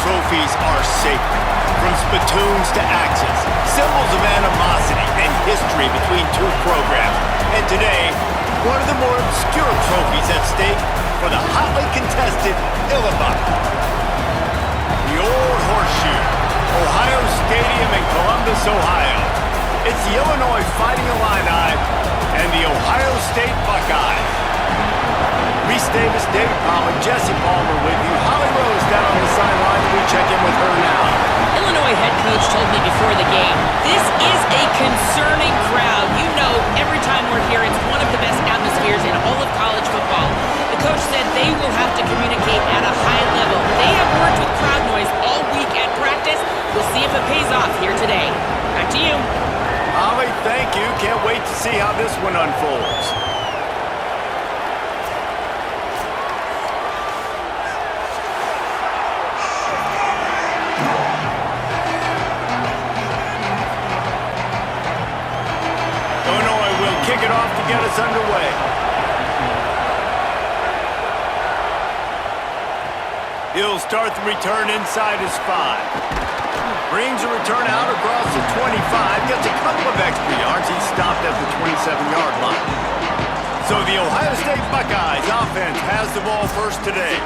trophies are sacred. From spittoons to axes, symbols of animosity and history between two programs. And today, one of the more obscure trophies at stake for the hotly contested Illinois. The Old Horseshoe, Ohio Stadium in Columbus, Ohio. It's the Illinois Fighting Illini and the Ohio State Buckeyes. Reese Davis, David Palmer, Jesse Palmer with you. Holly Rose down on the sideline. We check in with her now. Illinois head coach told me before the game, this is a concerning crowd. You know, every time we're here, it's one of the best atmospheres in all of college football. The coach said they will have to communicate at a high level. They have worked with crowd noise all week at practice. We'll see if it pays off here today. Back to you. Holly, thank you. Can't wait to see how this one unfolds. Illinois will kick it off to get us underway. He'll start the return inside his 5. Brings a return out across the 25. Gets a couple of extra yards. He's stopped at the 27-yard line. So the Ohio State Buckeyes offense has the ball first today.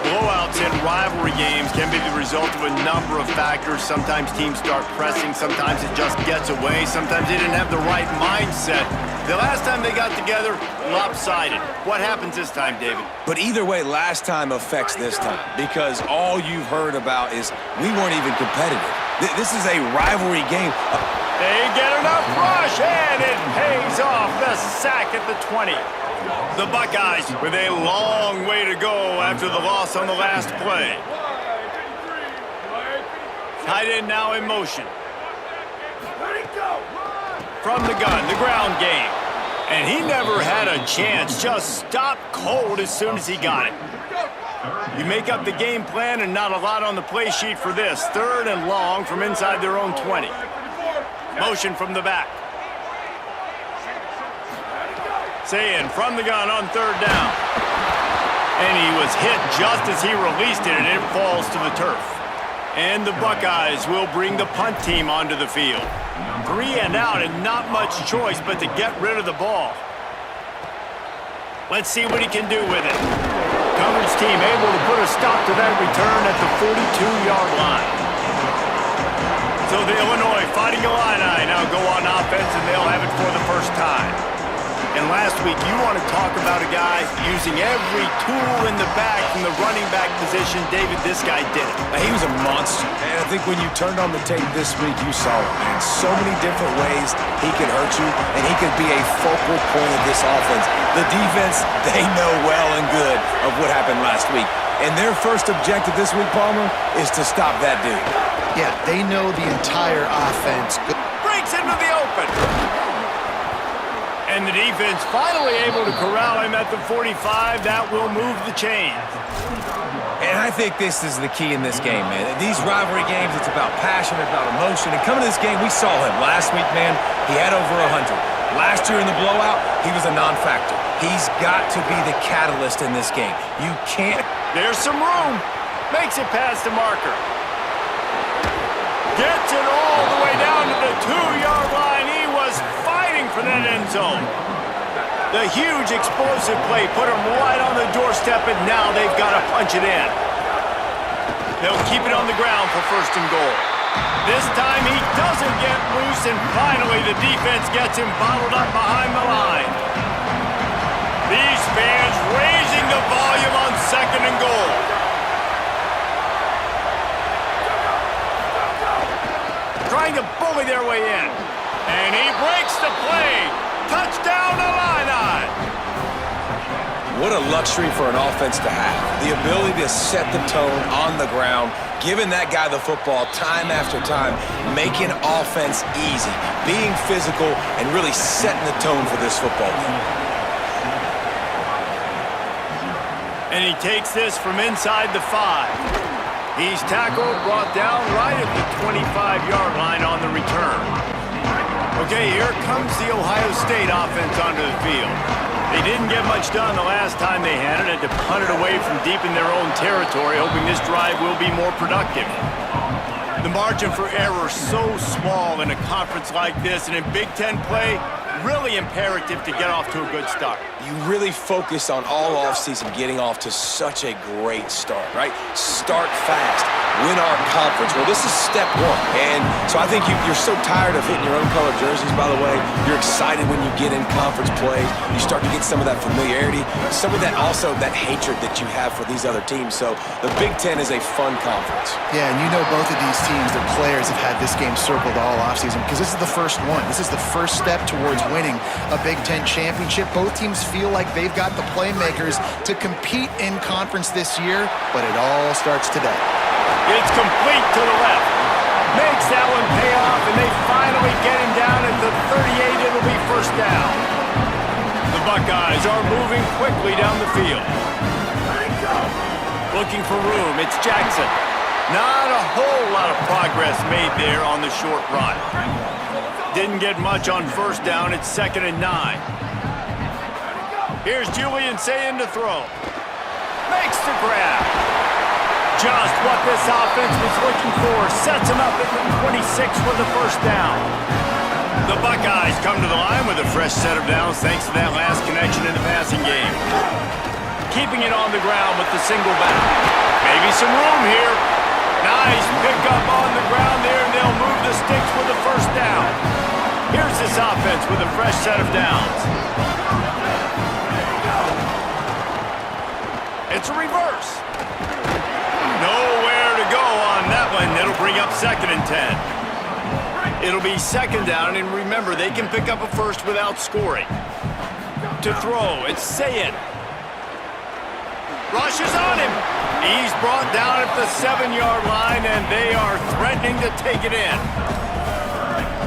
Blowouts in rivalry games can be the result of a number of factors. Sometimes teams start pressing. Sometimes it just gets away. Sometimes they didn't have the right mindset. The last time they got together, lopsided. What happens this time, David? But either way, last time affects this time because all you've heard about is we weren't even competitive. This is a rivalry game. They get enough rush, and it pays off. The sack at the 20. The Buckeyes with a long way to go after the loss on the last play. Tight end now in motion. From the gun, the ground game. And he never had a chance, just stopped cold as soon as he got it. You make up the game plan and not a lot on the play sheet for this. 3rd and long from inside their own 20. Motion from the back. Sayin from the gun on 3rd down. And he was hit just as he released it, and it falls to the turf. And the Buckeyes will bring the punt team onto the field. 3 and out and not much choice but to get rid of the ball. Let's see what he can do with it. Coverage team able to put a stop to that return at the 42-yard line. So the Illinois Fighting Illini now go on offense, and they'll have it for the first time. And last week, you want to talk about a guy using every tool in the back from the running back position. David, this guy did it. He was a monster. And I think when you turned on the tape this week, you saw it, man. So many different ways he could hurt you, and he could be a focal point of this offense. The defense, they know well and good of what happened last week. And their first objective this week, Palmer, is to stop that dude. Yeah, they know the entire offense. Breaks into the open. And the defense finally able to corral him at the 45. That will move the chains. And I think this is the key in this game, man. These rivalry games, it's about passion, it's about emotion. And coming to this game, we saw him last week, man. He had over 100. Last year in the blowout, he was a non-factor. He's got to be the catalyst in this game. You can't. There's some room. Makes it past the marker. Gets it all the way down to the 2-yard line. He was fighting for that end zone. The huge explosive play put him right on the doorstep, and now they've got to punch it in. They'll keep it on the ground for 1st and goal. This time he doesn't get loose, and finally the defense gets him bottled up behind the line. These fans raising the volume on 2nd and goal. Trying to bully their way in. And he breaks the play. Touchdown, Illini! What a luxury for an offense to have. The ability to set the tone on the ground, giving that guy the football time after time, making offense easy, being physical, and really setting the tone for this football team. And he takes this from inside the 5. He's tackled, brought down right at the 25-yard line on the return. Okay, here comes the Ohio State offense onto the field. They didn't get much done the last time they had it. Had to punt it away from deep in their own territory, hoping this drive will be more productive. The margin for error so small in a conference like this, and in Big Ten play, really imperative to get off to a good start. You really focus on all offseason getting off to such a great start, right? Start fast, win our conference. Well, this is step one. And so I think you're so tired of hitting your own color jerseys, by the way. You're excited when you get in conference play. You start to get some of that familiarity, some of that also that hatred that you have for these other teams. So the Big Ten is a fun conference. Yeah, and you know both of these teams, their players have had this game circled all offseason because this is the first one. This is the first step towards winning a Big Ten championship. Both teams feel like they've got the playmakers to compete in conference this year, but it all starts today. It's complete to the left. Makes that one pay off, and they finally get him down at the 38. It'll be first down. The Buckeyes are moving quickly down the field. Looking for room. It's Jackson. Not a whole lot of progress made there on the short run. Didn't get much on first down. It's 2nd and 9. Here's Julian Sayin to throw. Makes the grab. Just what this offense was looking for. Sets him up at the 26 for the first down. The Buckeyes come to the line with a fresh set of downs thanks to that last connection in the passing game. Keeping it on the ground with the single back. Maybe some room here. Nice pick up on the ground there, and they'll move the sticks for the first down. Here's this offense with a fresh set of downs. It's a reverse. Nowhere to go on that one. It'll bring up 2nd and 10. It'll be 2nd down, and remember, they can pick up a first without scoring. To throw, it's Sayin. Rushes on him. He's brought down at the 7-yard line, and they are threatening to take it in.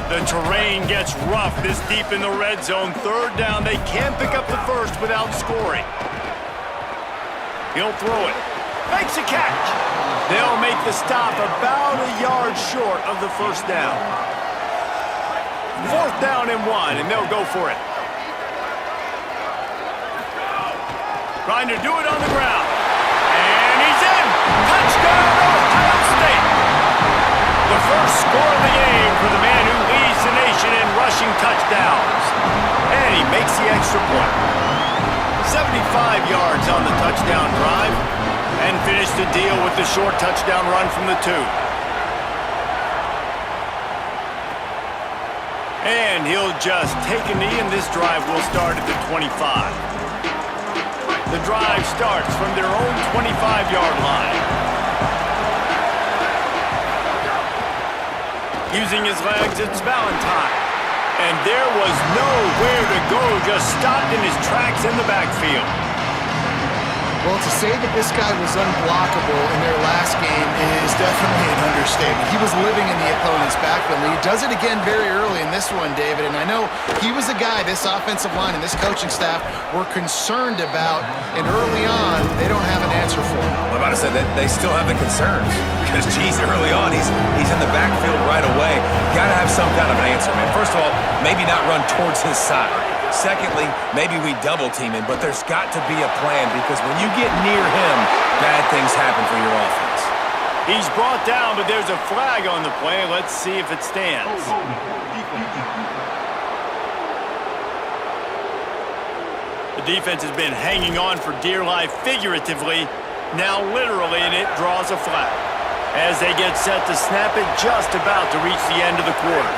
The terrain gets rough this deep in the red zone. 3rd down, they can't pick up the first without scoring. He'll throw it. Makes a catch. They'll make the stop about a yard short of the first down. 4th down and 1, and they'll go for it. Trying to do it on the ground. And he's in! Touchdown, Ohio State! The first score of the game for the man who leads the nation in rushing touchdowns. And he makes the extra point. 75 yards on the touchdown drive, and finished the deal with the short touchdown run from the 2. And he'll just take a knee, and this drive will start at the 25. The drive starts from their own 25-yard line. Using his legs, it's Valentine. And there was nowhere to go, just stopped in his tracks in the backfield. Well, to say that this guy was unblockable in their last game is definitely an understatement. He was living in the opponent's backfield. He does it again very early in this one, David. And I know he was a guy this offensive line and this coaching staff were concerned about. And early on, they don't have an answer for him. I'm about to say that they still have the concerns. Because, geez, early on, he's in the backfield right away. Got to have some kind of an answer, man. First of all, maybe not run towards his side. Secondly, maybe we double team him, but there's got to be a plan because when you get near him, bad things happen for your offense. He's brought down, but there's a flag on the play. Let's see if it stands. The defense has been hanging on for dear life figuratively, now literally, and it draws a flag. As they get set to snap it, just about to reach the end of the quarter.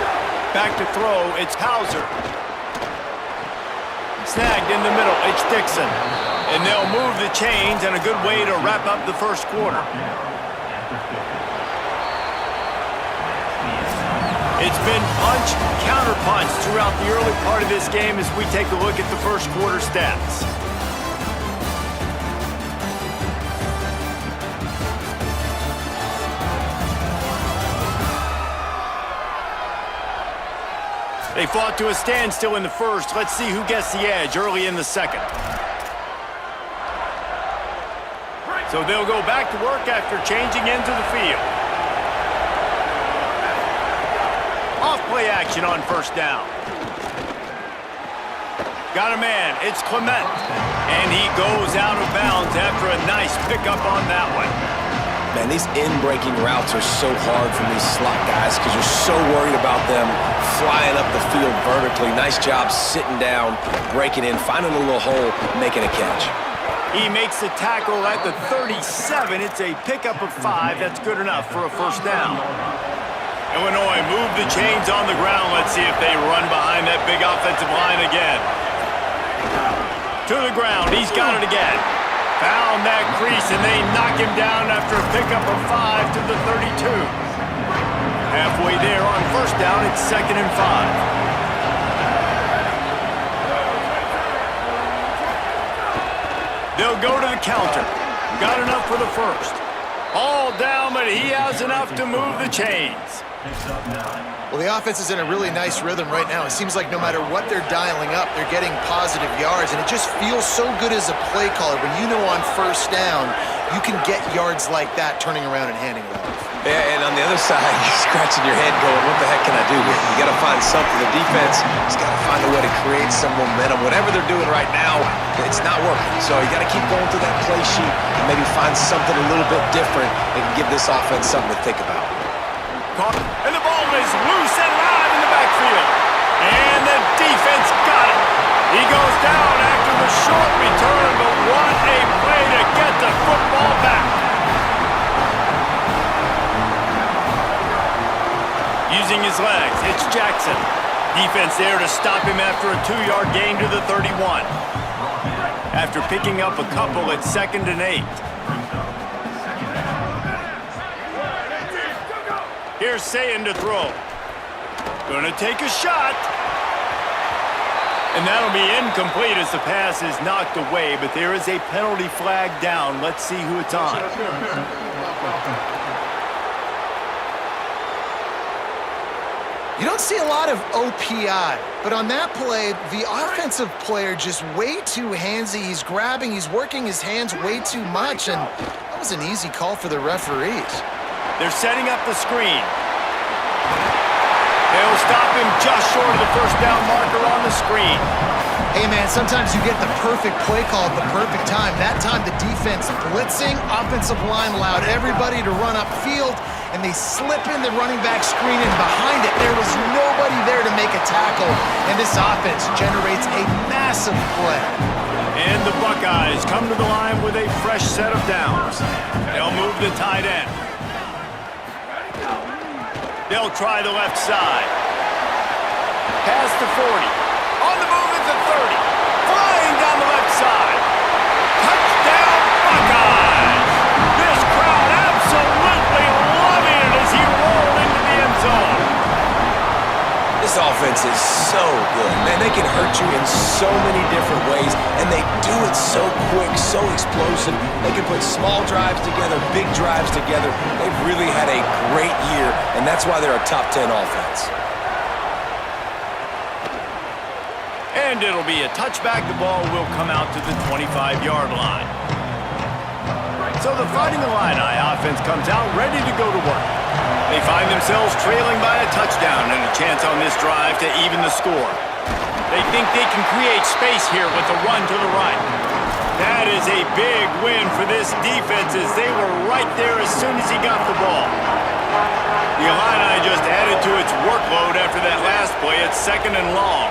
Back to throw, it's Hauser. Snagged in the middle, it's Dixon. And they'll move the chains, and a good way to wrap up the first quarter. It's been punch, counter-punch throughout the early part of this game as we take a look at the first quarter stats. They fought to a standstill in the first. Let's see who gets the edge early in the second. So they'll go back to work after changing into the field. Off play action on first down. Got a man. It's Clement. And he goes out of bounds after a nice pickup on that one. Man, these in-breaking routes are so hard from these slot guys because you're so worried about them flying up the field vertically. Nice job sitting down, breaking in, finding a little hole, making a catch. He makes the tackle at the 37. It's a pickup of 5. That's good enough for a first down. Illinois move the chains on the ground. Let's see if they run behind that big offensive line again. To the ground. He's got it again. Found that crease, and they knock him down after a pickup of 5 to the 32. Halfway there on first down, it's 2nd and 5. They'll go to the counter. Got enough for the first. All down, but he has enough to move the chains. Well, the offense is in a really nice rhythm right now. It seems like no matter what they're dialing up, they're getting positive yards, and it just feels so good as a play caller when you know on first down you can get yards like that turning around and handing it off. Yeah, and on the other side, you're scratching your head going, what the heck can I do here? You got to find something. The defense has got to find a way to create some momentum. Whatever they're doing right now, it's not working. So you got to keep going through that play sheet and maybe find something a little bit different that can give this offense something to think about. And the ball is loose and live in the backfield. And the defense got it. He goes down after the short return, but what a play to get the football back. Using his legs, it's Jackson. Defense there to stop him after a 2-yard gain to the 31. After picking up a couple, it's 2nd and 8. Here's Sayin to throw. Gonna take a shot. And that'll be incomplete as the pass is knocked away, but there is a penalty flag down. Let's see who it's on. You don't see a lot of OPI, but on that play, the offensive player just way too handsy. He's grabbing, he's working his hands way too much, and that was an easy call for the referees. They're setting up the screen. They'll stop him just short of the first down marker on the screen. Hey, man, sometimes you get the perfect play call at the perfect time. That time, the defense blitzing, offensive line allowed everybody to run upfield, and they slip in the running back screen, and behind it, there was nobody there to make a tackle, and this offense generates a massive play. And the Buckeyes come to the line with a fresh set of downs. They'll move the tight end. They'll try the left side. Pass to 40. On the move at the 30. Flying down the left side. Touchdown, Buckeyes! This crowd absolutely loving it as he rolled into the end zone. This offense is so good. Man, they can hurt you in so many different ways, and they do it so quick, so explosive. They can put small drives together, big drives together. They've really had a great year, and that's why they're a top 10 offense. And it'll be a touchback. The ball will come out to the 25-yard line. So the Fighting Illini offense comes out ready to go to work. They find themselves trailing by a touchdown and a chance on this drive to even the score. They think they can create space here with the run to the right. That is a big win for this defense as they were right there as soon as he got the ball. The Illini just added to its workload after that last play. It's 2nd and long.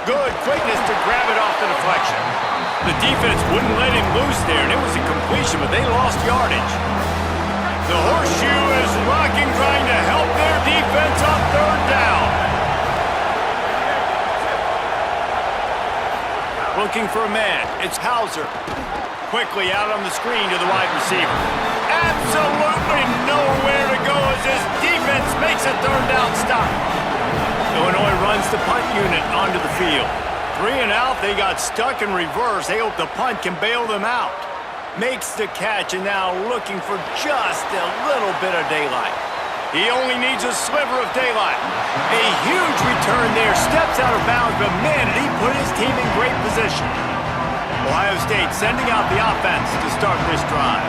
Good quickness to grab it off the deflection. The defense wouldn't let him loose there, and it was a completion, but they lost yardage. The horseshoe is rocking, trying to help their defense on 3rd down. Looking for a man. It's Hauser. Quickly out on the screen to the wide receiver. Absolutely nowhere to go as this defense makes a 3rd down stop. Illinois runs the punt unit onto the field. 3 and out, they got stuck in reverse. They hope the punt can bail them out. Makes the catch and now looking for just a little bit of daylight. He only needs a sliver of daylight. A huge return there, steps out of bounds, but man, did he put his team in great position. Ohio State sending out the offense to start this drive.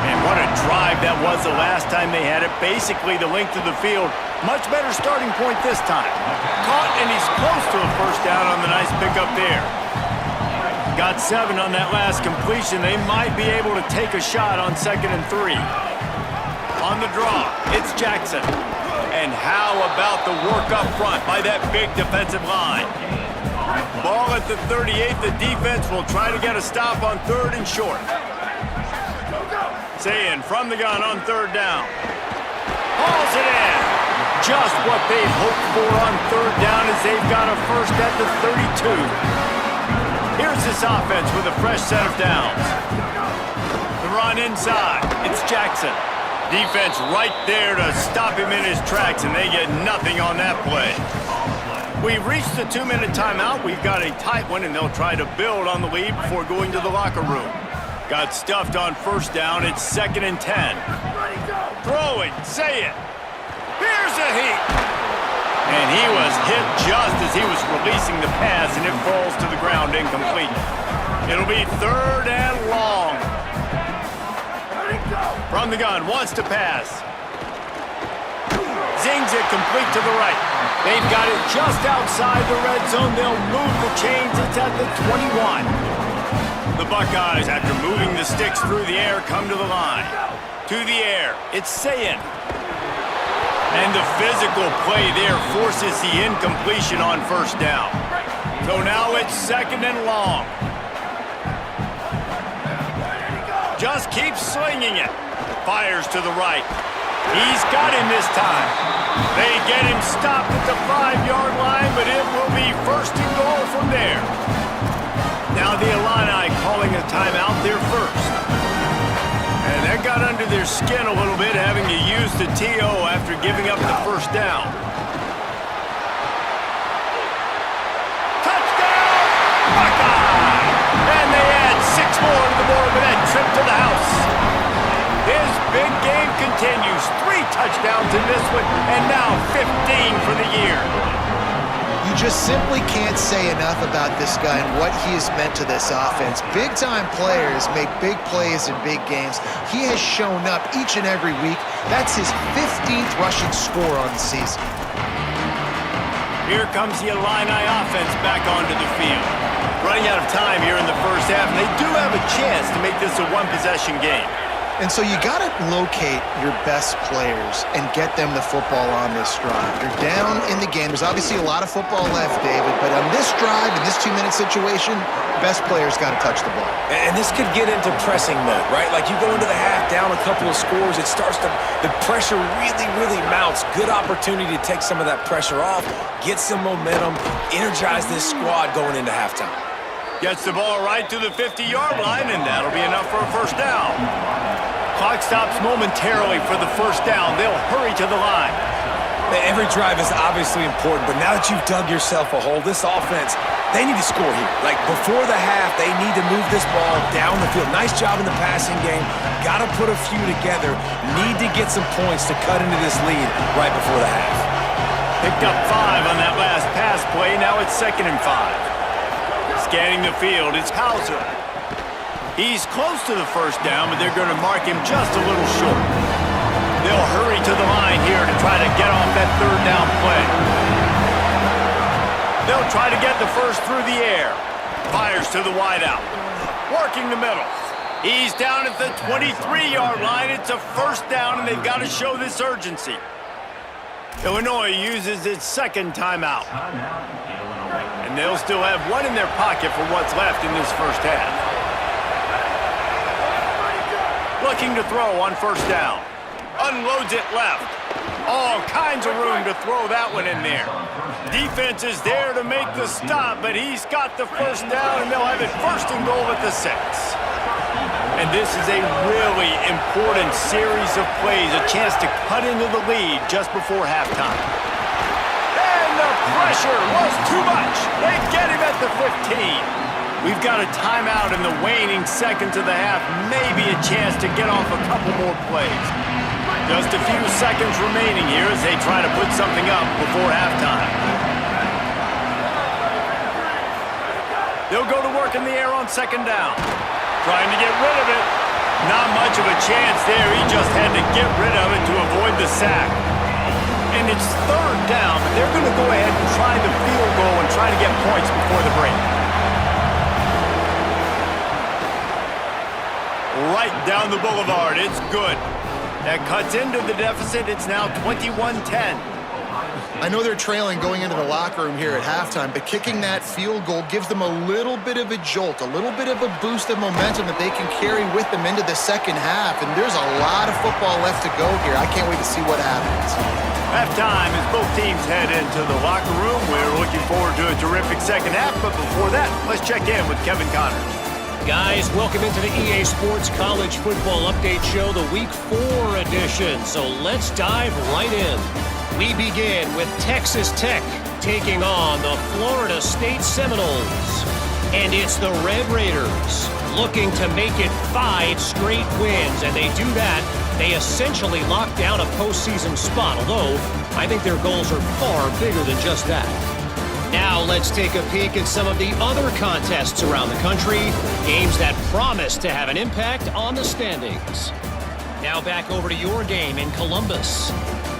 And what a drive that was the last time they had it. Basically the length of the field. Much better starting point this time. Caught, and he's close to a first down on the nice pickup there. Got 7 on that last completion. They might be able to take a shot on 2nd and 3. On the draw, it's Jackson. And how about the work up front by that big defensive line? Ball at the 38. The defense will try to get a stop on 3rd and short. Sayin from the gun on 3rd down. Hauls it in. Just what they've hoped for on 3rd down as they've got a first at the 32. Here's this offense with a fresh set of downs. The run inside. It's Jackson. Defense right there to stop him in his tracks, and they get nothing on that play. We've reached the 2-minute timeout. We've got a tight one, and they'll try to build on the lead before going to the locker room. Got stuffed on 1st down. It's 2nd and 10. Throwing. Say it. Here's a heat. And he was hit just as he was releasing the pass, and it falls to the ground incomplete. It'll be 3rd and long. From the gun, wants to pass. Zings it complete to the right. They've got it just outside the red zone. They'll move the chains. It's at the 21. The Buckeyes, after moving the sticks through the air, come to the line. To the air, it's Sayin. And the physical play there forces the incompletion on 1st down. So now it's 2nd and long. Just keeps slinging it. Fires to the right. He's got him this time. They get him stopped at the 5-yard line, but it will be 1st and goal from there. Now the Illini calling a timeout there first. And that got under their skin a little bit, having to use the TO after giving up the 1st down. Touchdown, Buckeye! And they add 6 more to the board with that trip to the house. His big game continues. 3 touchdowns in this one, and now 15 for the year. You just simply can't say enough about this guy and what he has meant to this offense. Big-time players make big plays in big games. He has shown up each and every week. That's his 15th rushing score on the season. Here comes the Illini offense back onto the field. Running out of time here in the 1st half, and they do have a chance to make this a 1-possession game. And so you got to locate your best players and get them the football on this drive. You're down in the game. There's obviously a lot of football left, David, but on this drive, in this 2-minute situation, best players got to touch the ball. And this could get into pressing mode, right? Like you go into the half, down a couple of scores, it starts to, the pressure really mounts. Good opportunity to take some of that pressure off, get some momentum, energize this squad going into halftime. Gets the ball right to the 50-yard line, and that'll be enough for a 1st down. Clock stops momentarily for the 1st down. They'll hurry to the line. Every drive is obviously important, but now that you've dug yourself a hole, this offense, they need to score here. Like before the half, they need to move this ball down the field. Nice job in the passing game. Got to put a few together. Need to get some points to cut into this lead right before the half. Picked up 5 on that last pass play. Now it's 2nd and 5. Scanning the field, it's Hauser. He's close to the 1st down, but they're going to mark him just a little short. They'll hurry to the line here to try to get off that 3rd down play. They'll try to get the 1st through the air. Fires to the wideout. Working the middle. He's down at the 23-yard line. It's a 1st down, and they've got to show this urgency. Illinois uses its 2nd timeout. And they'll still have 1 in their pocket for what's left in this 1st half. Looking to throw on 1st down. Unloads it left. All kinds of room to throw that one in there. Defense is there to make the stop, but he's got the 1st down, and they'll have it 1st and goal at the 6. And this is a really important series of plays, a chance to cut into the lead just before halftime. And the pressure was too much. They get him at the 15. We've got a timeout in the waning seconds of the half. Maybe a chance to get off a couple more plays. Just a few seconds remaining here as they try to put something up before halftime. They'll go to work in the air on 2nd down. Trying to get rid of it. Not much of a chance there. He just had to get rid of it to avoid the sack. And it's third down, but they're going to go ahead and try the field goal and try to get points before the break. Right down the boulevard. It's good. That cuts into the deficit. It's now 21-10. I know they're trailing going into the locker room here at halftime, but kicking that field goal gives them a little bit of a jolt, a little bit of a boost of momentum that they can carry with them into the second half. And there's a lot of football left to go here. I can't wait to see what happens. Halftime as both teams head into the locker room. We're looking forward to a terrific second half, but before that, let's check in with Kevin Connors. Guys, welcome into the EA Sports College Football Update Show, the Week 4 edition. So let's dive right in. We begin with Texas Tech taking on the Florida State Seminoles. And it's the Red Raiders looking to make it 5 straight wins. And they do that. They essentially lock down a postseason spot, although I think their goals are far bigger than just that. Now let's take a peek at some of the other contests around the country, games that promise to have an impact on the standings. Now back over to your game in Columbus.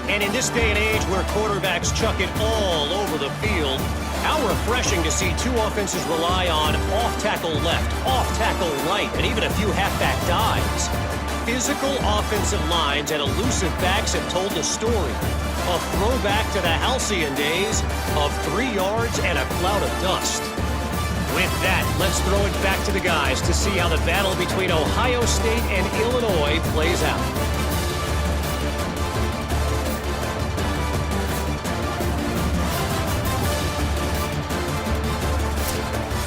And in this day and age where quarterbacks chuck it all over the field, how refreshing to see two offenses rely on off-tackle left, off-tackle right, and even a few halfback dives. Physical offensive lines and elusive backs have told the story. A throwback to the halcyon days of 3 yards and a cloud of dust. With that, let's throw it back to the guys to see how the battle between Ohio State and Illinois plays out.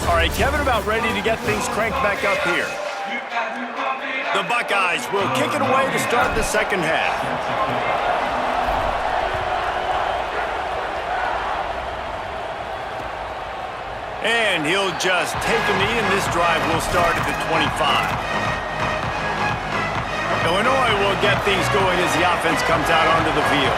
All right, Kevin, about ready to get things cranked back up here. The Buckeyes will kick it away to start the second half. And he'll just take a knee, and this drive will start at the 25. Illinois will get things going as the offense comes out onto the field.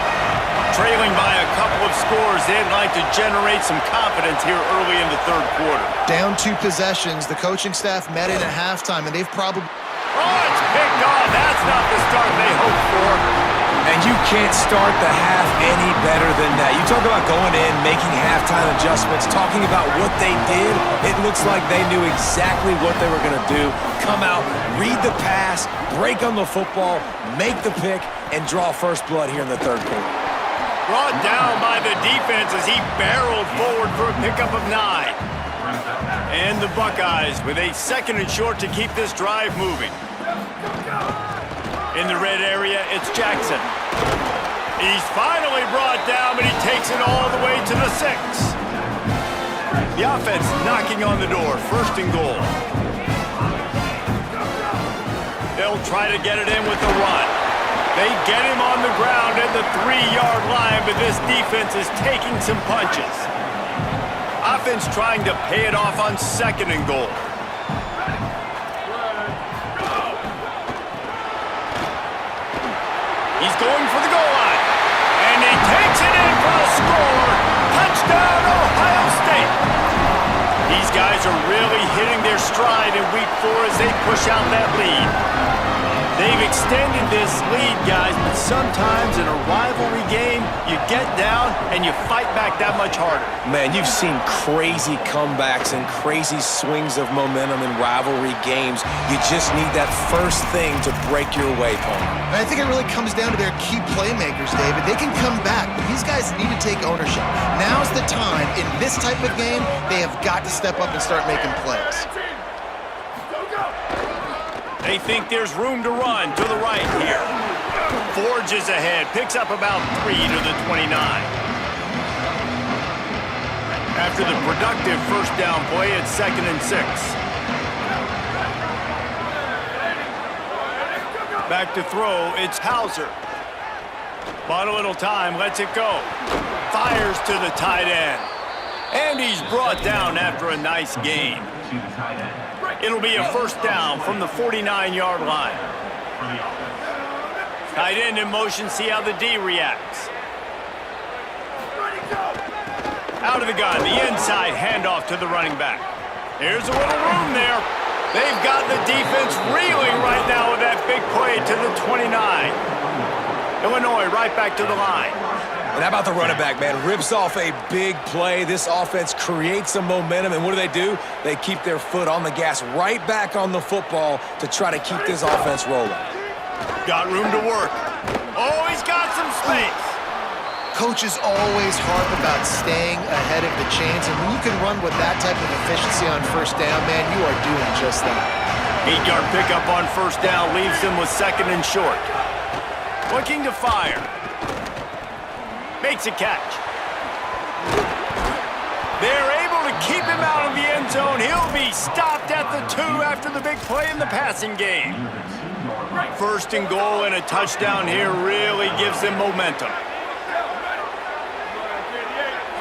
Trailing by a couple of scores, they'd like to generate some confidence here early in the third quarter. Down 2 possessions. The coaching staff met in at halftime, and they've probably... Oh, it's picked off. That's not the start they hoped for. And you can't start the half any better than that. You talk about going in, making halftime adjustments, talking about what they did. It looks like they knew exactly what they were going to do. Come out, read the pass, break on the football, make the pick, and draw first blood here in the third quarter. Brought down by the defense as he barreled forward for a pickup of 9. And the Buckeyes with a second and short to keep this drive moving. In the red area, it's Jackson. He's finally brought down, but he takes it all the way to the 6. The offense knocking on the door, first and goal. They'll try to get it in with the run. They get him on the ground at the 3-yard line, but this defense is taking some punches. Offense trying to pay it off on second and goal. He's going for the goal line. And he takes it in for the score. Touchdown, Ohio State. These guys are really hitting their stride in week 4 as they push out that lead. They've extended this lead, guys, but sometimes in a rivalry game, you get down and you fight back that much harder. Man, you've seen crazy comebacks and crazy swings of momentum in rivalry games. You just need that first thing to break your way, Paul. And I think it really comes down to their key playmakers, David. They can come back, but these guys need to take ownership. Now's the time. In this type of game, they have got to step up and start making plays. They think there's room to run to the right here. Forges ahead, picks up about 3 to the 29. After the productive first down play, it's 2nd and 6. Back to throw, it's Hauser. Bought a little time, lets it go. Fires to the tight end. And he's brought down after a nice gain. It'll be a first down from the 49-yard line. Tight end in motion, see how the D reacts. Out of the gun, the inside handoff to the running back. There's a little room there. They've got the defense reeling right now with that big play to the 29. Illinois right back to the line. And how about the running back, man? Rips off a big play. This offense creates some momentum, and what do? They keep their foot on the gas right back on the football to try to keep this offense rolling. Got room to work. Oh, he's got some space. Coaches always harp about staying ahead of the chains, and when you can run with that type of efficiency on first down, man, you are doing just that. 8-yard pickup on first down leaves them with second and short. Looking to fire. Makes a catch. They're able to keep him out of the end zone. He'll be stopped at the 2 after the big play in the passing game. First and goal and a touchdown here really gives them momentum.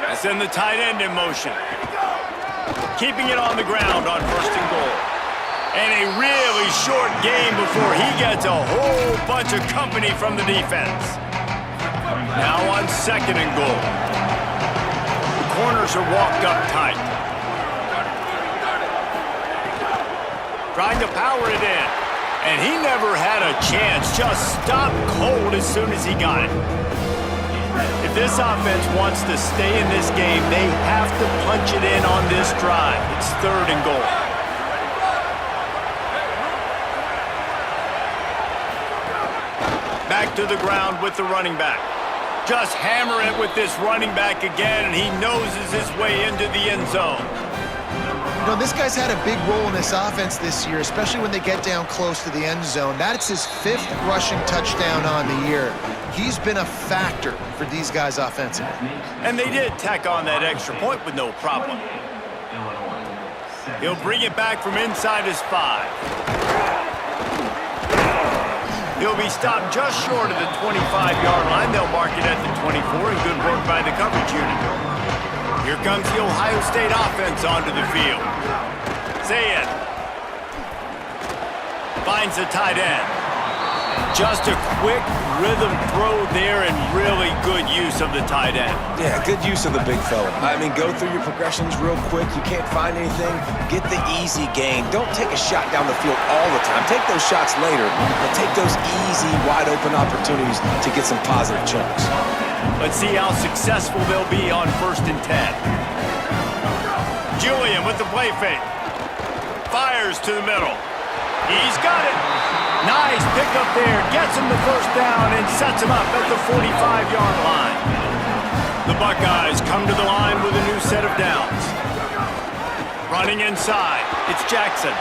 They send the tight end in motion. Keeping it on the ground on first and goal. And a really short game before he gets a whole bunch of company from the defense. Now on second and goal. The corners are walked up tight. Trying to power it in. And he never had a chance. Just stopped cold as soon as he got it. If this offense wants to stay in this game, they have to punch it in on this drive. It's third and goal. Back to the ground with the running back. Just hammer it with this running back again, and he noses his way into the end zone. You know, this guy's had a big role in this offense this year, especially when they get down close to the end zone. That's his 5th rushing touchdown on the year. He's been a factor for these guys offensively. And they did tack on that extra point with no problem. He'll bring it back from inside his 5. He'll be stopped just short of the 25-yard line. They'll mark it at the 24, and good work by the coverage unit. Here comes the Ohio State offense onto the field. Zayed finds the tight end. Just a quick rhythm throw there and really good use of the tight end. Yeah, good use of the big fella. I mean, go through your progressions real quick. You can't find anything. Get the easy gain. Don't take a shot down the field all the time. Take those shots later, but take those easy, wide-open opportunities to get some positive chunks. Let's see how successful they'll be on first and 10. Julian with the play fake. Fires to the middle. He's got it. Nice pickup there. Gets him the first down and sets him up at the 45-yard line. The Buckeyes come to the line with a new set of downs. Running inside. It's Jackson.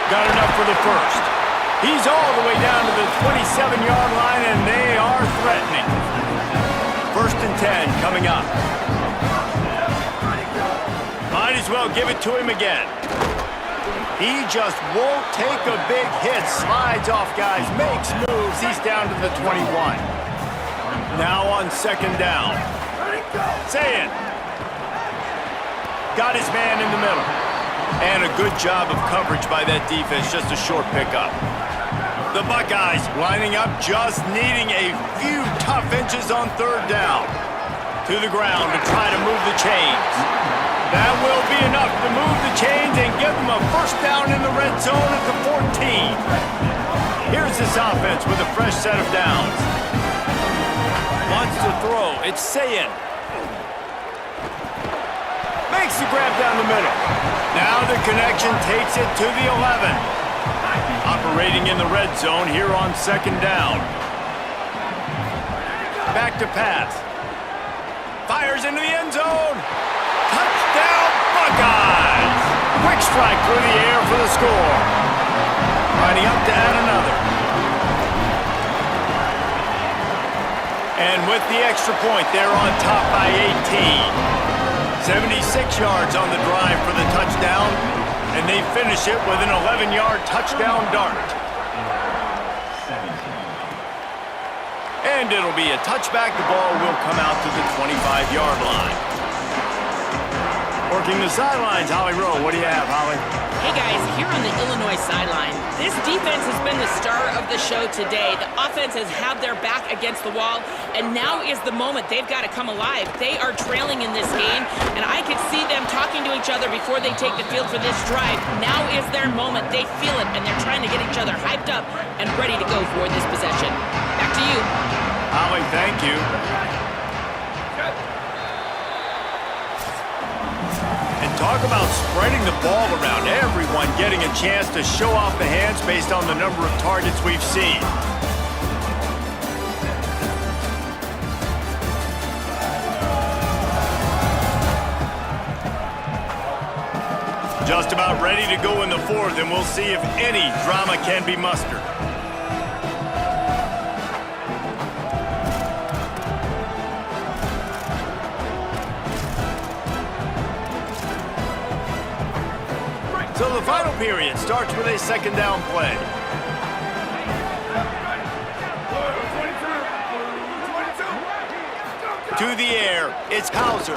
Got enough for the first. He's all the way down to the 27-yard line, and they are threatening. First and 10 coming up. Might as well give it to him again. He just won't take a big hit. Slides off guys, makes moves. He's down to the 21. Now on second down. Zayed. Got his man in the middle. And a good job of coverage by that defense. Just a short pickup. The Buckeyes lining up, just needing a few tough inches on third down. To the ground to try to move the chains. That will be enough to move the chains and give them a first down in the red zone at the 14. Here's this offense with a fresh set of downs. Wants to throw. It's Zayed. Makes the grab down the middle. Now the connection takes it to the 11. Operating in the red zone here on second down. Back to pass. Fires into the end zone. Touchdown, Buckeyes! Quick strike through the air for the score. Lining up to add another. And with the extra point, they're on top by 18. 76 yards on the drive for the touchdown, and they finish it with an 11-yard touchdown dart. And it'll be a touchback. The ball will come out to the 25-yard line. Working the sidelines, Holly Rowe. What do you have, Holly? Hey guys, here on the Illinois sideline, this defense has been the star of the show today. The offense has had their back against the wall, and now is the moment they've got to come alive. They are trailing in this game, and I could see them talking to each other before they take the field for this drive. Now is their moment. They feel it, and they're trying to get each other hyped up and ready to go for this possession. Back to you. Holly, thank you. Talk about spreading the ball around, everyone getting a chance to show off the hands based on the number of targets we've seen. Just about ready to go in the fourth, and we'll see if any drama can be mustered. So the final period starts with a second down play. To the air, it's Hauser.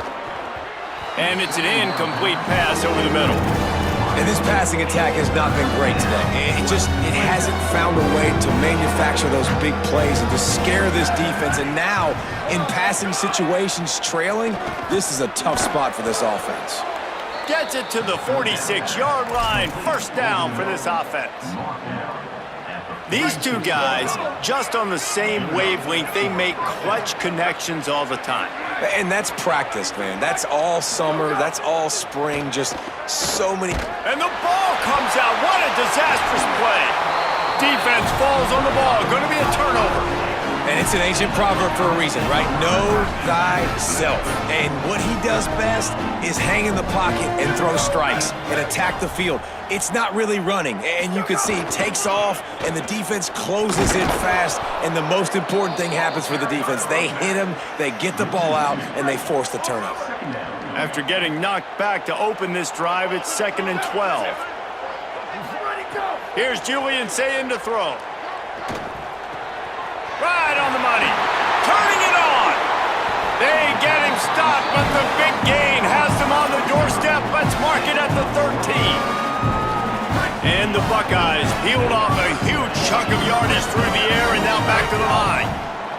And it's an incomplete pass over the middle. And this passing attack has not been great today. It hasn't found a way to manufacture those big plays and to scare this defense. And now, in passing situations trailing, this is a tough spot for this offense. Gets it to the 46-yard line. First down for this offense. These two guys, just on the same wavelength, they make clutch connections all the time. And that's practice, man. That's all summer. That's all spring. Just so many. And the ball comes out. What a disastrous play. Defense falls on the ball. Going to be a turnover. And it's an ancient proverb for a reason, right? Know thyself. And what he does best is hang in the pocket and throw strikes and attack the field. It's not really running. And you can see he takes off, and the defense closes in fast. And the most important thing happens for the defense. They hit him, they get the ball out, and they force the turnover. After getting knocked back to open this drive, it's 2nd and 12. Here's Julian Sayin to throw. Right on the money. Turning it on. They get him stopped, but the big gain has them on the doorstep. Let's mark it at the 13. And the Buckeyes peeled off a huge chunk of yardage through the air and now back to the line.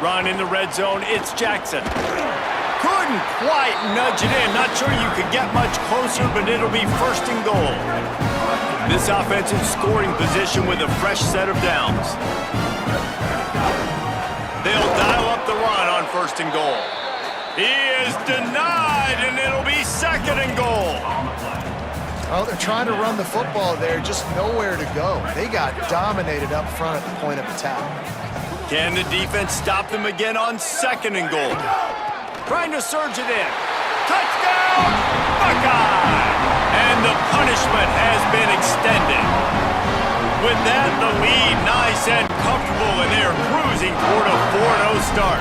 Run in the red zone. It's Jackson. Couldn't quite nudge it in. Not sure you could get much closer, but it'll be 1st and goal. This offensive scoring position with a fresh set of downs. They'll dial up the run on 1st and goal. He is denied, and it'll be 2nd and goal. Oh, they're trying to run the football there, just nowhere to go. They got dominated up front at the point of attack. Can the defense stop them again on 2nd and goal? Trying to surge it in. Touchdown, Buckeye! And the punishment has been extended. With that, the lead nice and comfortable, and they're cruising toward a 4-0 start.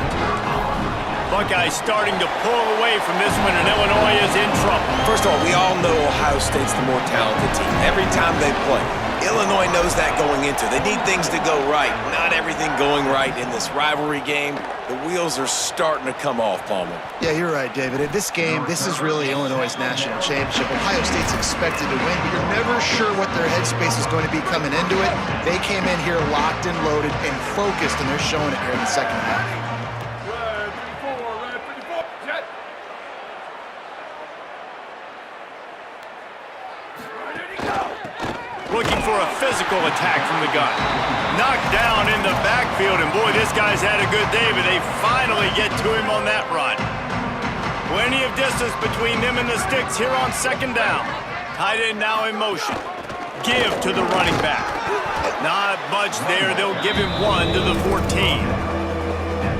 Buckeyes starting to pull away from this one, and Illinois is in trouble. First of all, we all know Ohio State's the more talented team every time they play. Illinois knows that going into. They need things to go right. Not everything going right in this rivalry game. The wheels are starting to come off, Palmer. Yeah, you're right, David. In this game, this is really Illinois' national championship. Ohio State's expected to win, but you're never sure what their headspace is going to be coming into it. They came in here locked and loaded and focused, and they're showing it here in the second half. Looking for a physical attack from the gun. Knocked down in the backfield, and boy, this guy's had a good day, but they finally get to him on that run. Plenty of distance between them and the sticks here on 2nd down. Tight end now in motion. Give to the running back. Not much there. They'll give him 1 to the 14.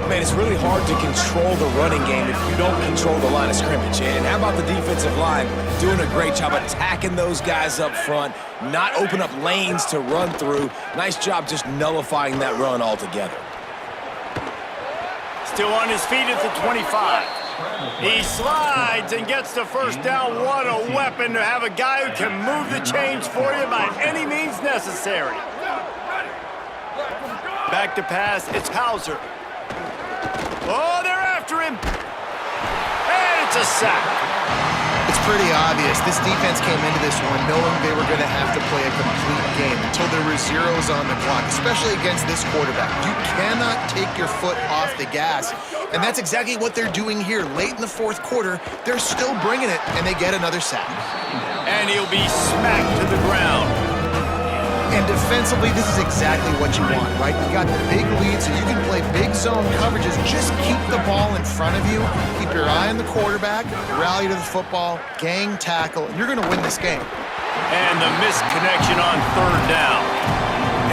Man, it's really hard to control the running game if you don't control the line of scrimmage. And how about the defensive line doing a great job attacking those guys up front, not open up lanes to run through. Nice job just nullifying that run altogether. Still on his feet at the 25. He slides and gets the first down. What a weapon to have a guy who can move the chains for you by any means necessary. Back to pass, it's Hauser. Oh, they're after him. And it's a sack. It's pretty obvious. This defense came into this one knowing they were going to have to play a complete game until there were zeros on the clock, especially against this quarterback. You cannot take your foot off the gas, and that's exactly what they're doing here. Late in the fourth quarter, they're still bringing it, and they get another sack. And he'll be smacked to the ground. And defensively, this is exactly what you want, right? You got the big lead, so you can play big zone coverages. Just keep the ball in front of you. Keep your eye on the quarterback, rally to the football, gang tackle, and you're going to win this game. And the missed connection on third down.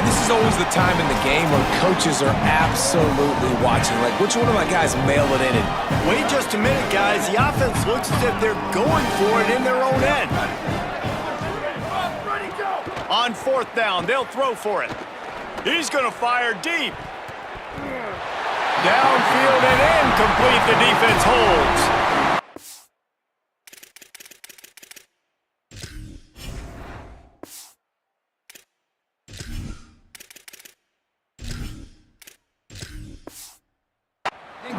And this is always the time in the game where coaches are absolutely watching. Like, which one of my guys mail it in? And wait just a minute, guys. The offense looks as if they're going for it in their own end. On fourth down, they'll throw for it. He's going to fire deep. Downfield and incomplete. The defense holds.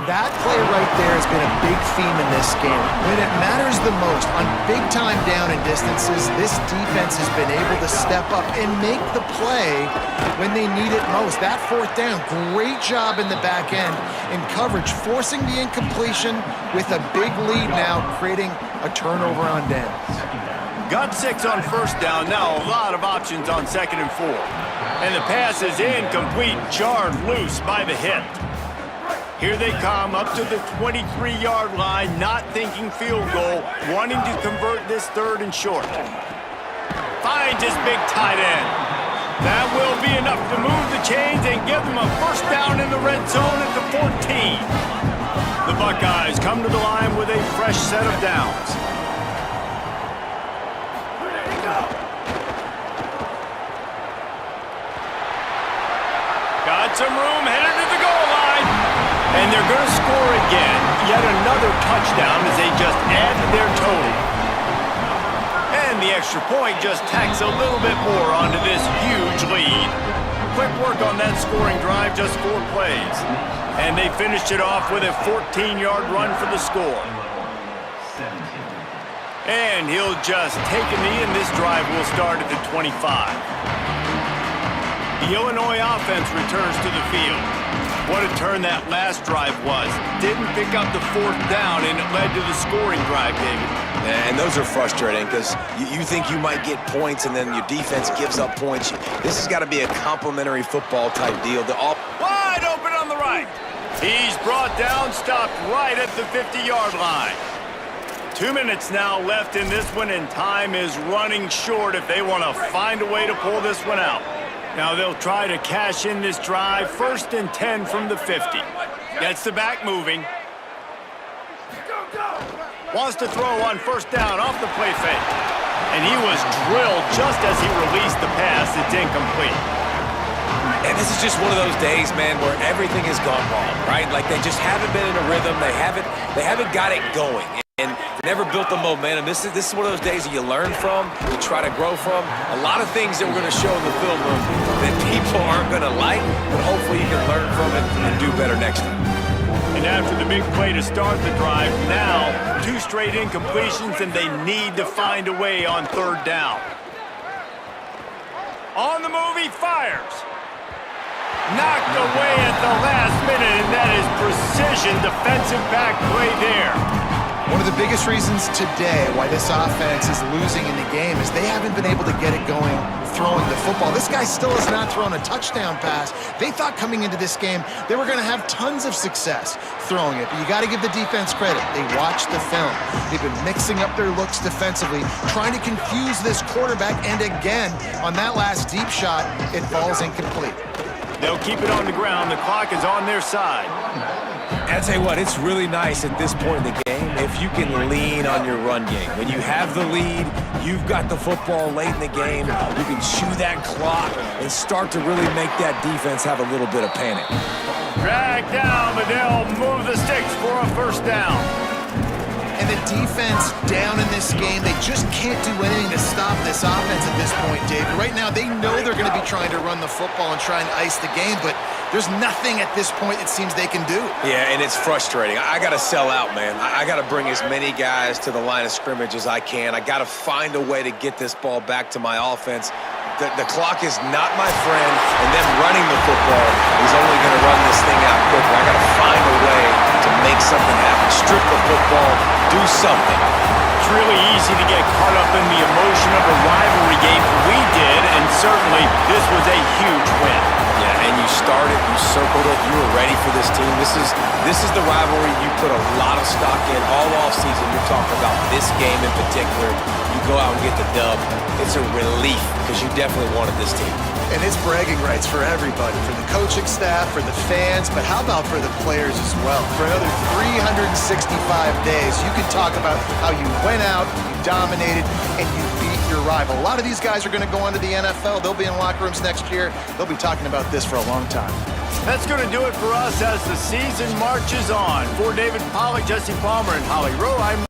That play right there has been a big theme in this game. When it matters the most, on big-time down and distances, this defense has been able to step up and make the play when they need it most. That fourth down, great job in the back end in coverage, forcing the incompletion with a big lead now, creating a turnover on downs. Got 6 on first down, now a lot of options on second and 4. And the pass is incomplete, jarred loose by the hit. Here they come up to the 23-yard line, not thinking field goal, wanting to convert this third and short. Finds his big tight end. That will be enough to move the chains and give them a first down in the red zone at the 14. The Buckeyes come to the line with a fresh set of downs. Got some room, headed to the goal line. And they're going to score again. Yet another touchdown as they just add to their total. And the extra point just tacks a little bit more onto this huge lead. Quick work on that scoring drive, just 4 plays. And they finished it off with a 14-yard run for the score. And he'll just take a knee, and this drive will start at the 25. The Illinois offense returns to the field. What a turn that last drive was. Didn't pick up the fourth down, and it led to the scoring drive, David. and those are frustrating because you think you might get points, and then your defense gives up points. This has got to be a complimentary football type deal. Wide open on the right. He's brought down, stopped right at the 50-yard line. 2 minutes now left in this one, and time is running short if they want to find a way to pull this one out. Now they'll try to cash in this drive. 1st and 10 from the 50. Gets the back moving. Wants to throw on 1st down off the play fake. And he was drilled just as he released the pass. It's incomplete. And this is just one of those days, man, where everything has gone wrong, right? Like they just haven't been in a rhythm. They haven't got it going. And never built the momentum. This is one of those days that you learn from, you try to grow from. A lot of things that we're going to show in the film room that people aren't going to like, but hopefully you can learn from it and do better next time. And after the big play to start the drive, now 2 straight incompletions, and they need to find a way on 3rd down. On the move, he fires. Knocked away at the last minute, and that is precision defensive back play there. One of the biggest reasons today why this offense is losing in the game is they haven't been able to get it going throwing the football. This guy still has not thrown a touchdown pass. They thought coming into this game they were going to have tons of success throwing it, but you got to give the defense credit. They watched the film. They've been mixing up their looks defensively, trying to confuse this quarterback, and again, on that last deep shot, it falls incomplete. They'll keep it on the ground. The clock is on their side. And I tell you what, it's really nice at this point in the game if you can lean on your run game. When you have the lead, you've got the football late in the game, you can chew that clock and start to really make that defense have a little bit of panic. Drag down, but they'll move the sticks for a 1st down. And the defense down in this game, they just can't do anything to stop this offense at this point, David. Right now, they know they're going to be trying to run the football and try and ice the game, but There's nothing at this point it seems they can do. Yeah, and it's frustrating. I got to sell out, man. I got to bring as many guys to the line of scrimmage as I can. I got to find a way to get this ball back to my offense. The clock is not my friend, and them running the football is only going to run this thing out quicker. I got to find a way to make something happen. Strip the football, do something. It's really easy to get caught up in the emotion of a rivalry game. We did, and certainly this was a huge win. Yeah, and you started, you circled it, you were ready for this team. This is the rivalry you put a lot of stock in all offseason. You're talking about this game in particular. You go out and get the dub. It's a relief because you definitely wanted this team. And it's bragging rights for everybody, for the coaching staff, for the fans, but how about for the players as well? For another 365 days, you can talk about how you went out, you dominated, and you beat your rival. A lot of these guys are going to go on to the NFL. They'll be in locker rooms next year. They'll be talking about this for a long time. That's going to do it for us as the season marches on. For David Pollack, Jesse Palmer, and Holly Rowe, I'm